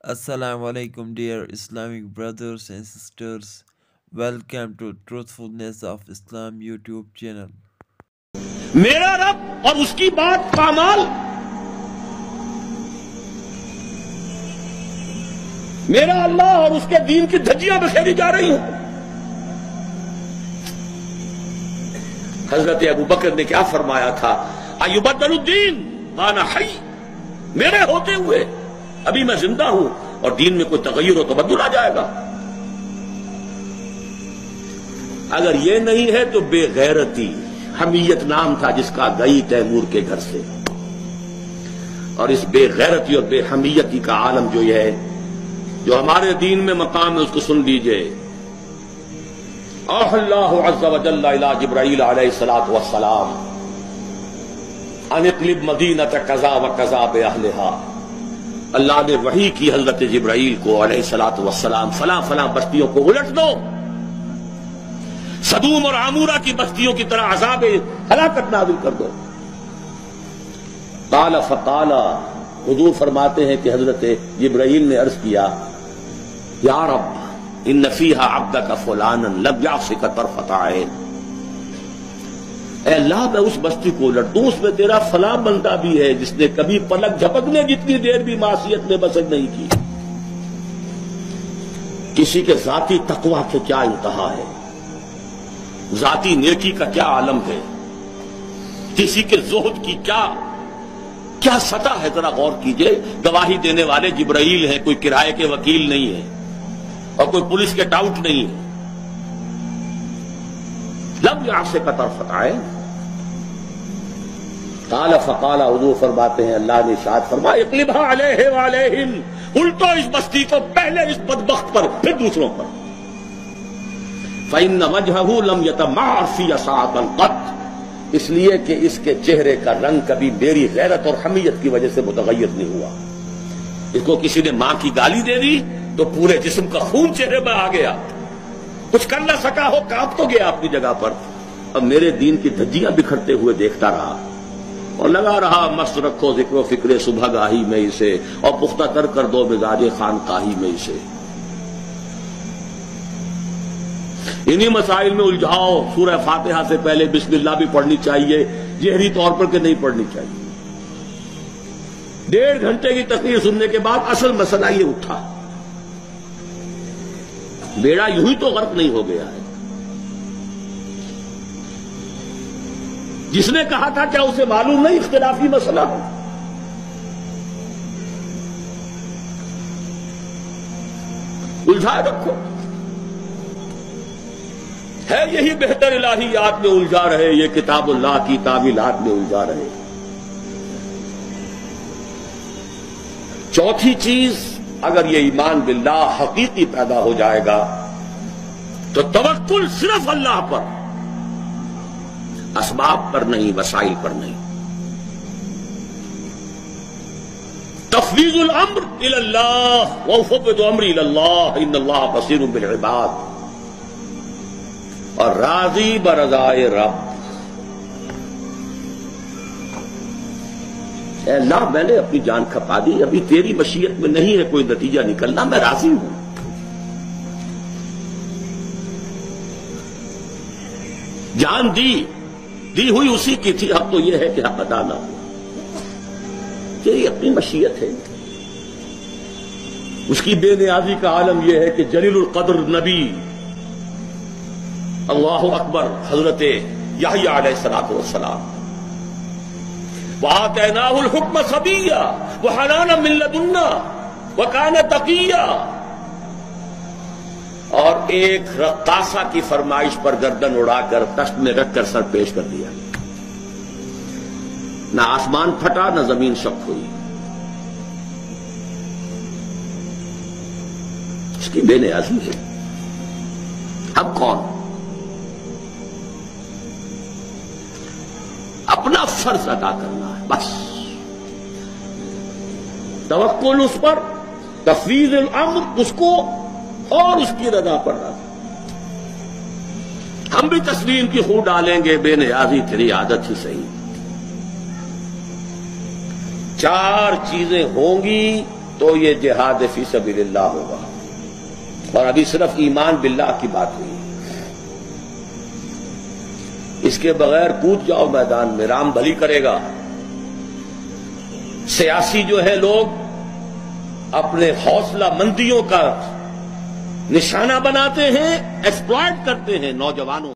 Assalamu alaikum, dear Islamic brothers and sisters. Welcome to Truthfulness of Islam YouTube channel. मेरा रब और उसकी बात पामाल, मेरा अल्लाह और उसके दीन की धज्जियां बिखेरी जा रही हैं। हजरत अबू बकर ने क्या फरमाया था? अयुबद्दलुद्दीन वाना हई, मेरे होते हुए अभी मैं जिंदा हूं और दीन में कोई तगय्युर और तबद्दुल आ जाएगा। अगर ये नहीं है तो बेगैरती, हमीयत नाम था जिसका गई तैमूर के घर से, और इस बेगैरती और बेहमीयती का आलम जो ये है, जो हमारे दीन में मकाम है, उसको सुन लीजिए। अल्लाहु अज़्ज़ा व जल्ला इला जिब्राईल अलैहिस्सलातु वस्सलाम अनिक़लिब मदीनत कज़ा व कज़ा बिअहलिहा। अल्लाह ने वही की हजरत जिब्राईल को अलैहिस्सलातु वस्सलाम, फलां फलां बस्तियों को उलट दो, सदूम और आमूरा की बस्तियों की तरह अज़ाब हलाकत नाज़िल कर दो। काला फ़काला, हुज़ूर फरमाते हैं कि हजरत जिब्राईल ने अर्ज किया, या रब इन्न फ़ीहा अब्दक फ़ुलानन लब यासिक तरफ़त ऐन। ऐ अल्लाह, मैं उस बस्ती को उलट दूं, उसमें तेरा फला बंदा भी है जिसने कभी पलक झपकने जितनी देर भी मासियत में बसर नहीं की। किसी के जाती तकवा के क्या इंतहा है, जाती नेकी का क्या आलम है, किसी के ज़ुहद की क्या सतह है, जरा गौर कीजिए। गवाही देने वाले जिब्राईल हैं, कोई किराए के वकील नहीं है और कोई पुलिस के टाउट नहीं है। लब यासे का तरफ आए। काला फ़काला, हुज़ूर फरमाते हैं अल्लाह ने इरशाद फरमाया, इक़लिबहा अलैहि व अलैहिम, उल्टो इस बस्ती को, पहले इस बदबख्त पर फिर दूसरों पर। फ़इन्न वजहहु लम यतमअ फ़ी साअतन क़त, इसलिए कि इसके चेहरे का रंग कभी मेरी गैरत और हमीयत की वजह से मुतगय्यर नहीं हुआ। इसको किसी ने मां की गाली दे दी तो पूरे जिस्म का खून चेहरे में आ गया, कुछ कर ना सका हो, कांप तो गया अपनी जगह पर। अब मेरे दीन की धज्जियां बिखरते हुए देखता रहा और लगा रहा, मस्त रखो जिक्र फिक्रे सुबह गाही में इसे, और पुख्ता कर दो मिजाज खानकाही में इसे। इन्हीं मसाइल में उलझाओ। सूरह फातिहा से पहले बिस्मिल्लाह भी पढ़नी चाहिए, जहरी तौर पर के नहीं पढ़नी चाहिए। 1.5 घंटे की तकरीर सुनने के बाद असल मसला ये उठा, बेड़ा यूं ही तो गर्क नहीं हो गया है। जिसने कहा था क्या उसे मालूम नहीं इख्तिलाफी मसला है? उलझाए रखो, है यही बेहतर इलाहियात में उलझा रहे, ये किताबुल्लाह की तावीलात में उलझा रहे। चौथी चीज, अगर ये ईमान बिल्लाह हकीकी पैदा हो जाएगा तो तवक्कुल सिर्फ अल्लाह पर, असबाब पर नहीं, वसाइल पर नहीं। तफवीज़ुल अम्र इलल्लाह व उफ़व्विदु अम्री इलल्लाह इन्नल्लाह बसीरुम बिल इबाद, और राजी बरज़ाए रब। अल्लाह, मैंने अपनी जान खपा दी, अभी तेरी मशीयत में नहीं है कोई नतीजा निकलना, मैं राजी हूं। जान दी हुई उसी की थी, अब तो यह है कि हक अदा ना हो। तेरी अपनी मशीयत है। उसकी बेनियाजी का आलम यह है कि जलीलुल कद्र नबी, अल्लाहु अकबर, हजरत याह्या अलैहिस्सलातु वस्सलाम, वआतैनाहुल हुक्म सबीया व हनाना मिन लदुन्ना व काना तकिया, और एक रक्कासा की फरमाइश पर गर्दन उड़ाकर तख्त में रखकर सर पेश कर दिया। ना आसमान फटा, ना जमीन शक हुई। इसकी बेनियाजी है। अब कौन अपना फर्ज अदा करना है, बस। तवक्कुल उस पर, तफवीज़ुल अम्र उसको, और उसकी रजा पर राजी। हम भी तस्लीम की खूब डालेंगे, बेनियाजी तेरी आदत ही सही। 4 चीजें होंगी تو یہ جہاد فی سبیل اللہ ہوگا. اور ابھی صرف ایمان باللہ کی بات ہوئی. اس کے بغیر کود جاؤ میدان میں، رام بھلی کرے گا. سیاسی جو ہے لوگ اپنے حوصلہ مندیوں کا نشانہ بناتے ہیں، ایکسپلائٹ کرتے ہیں نوجوانوں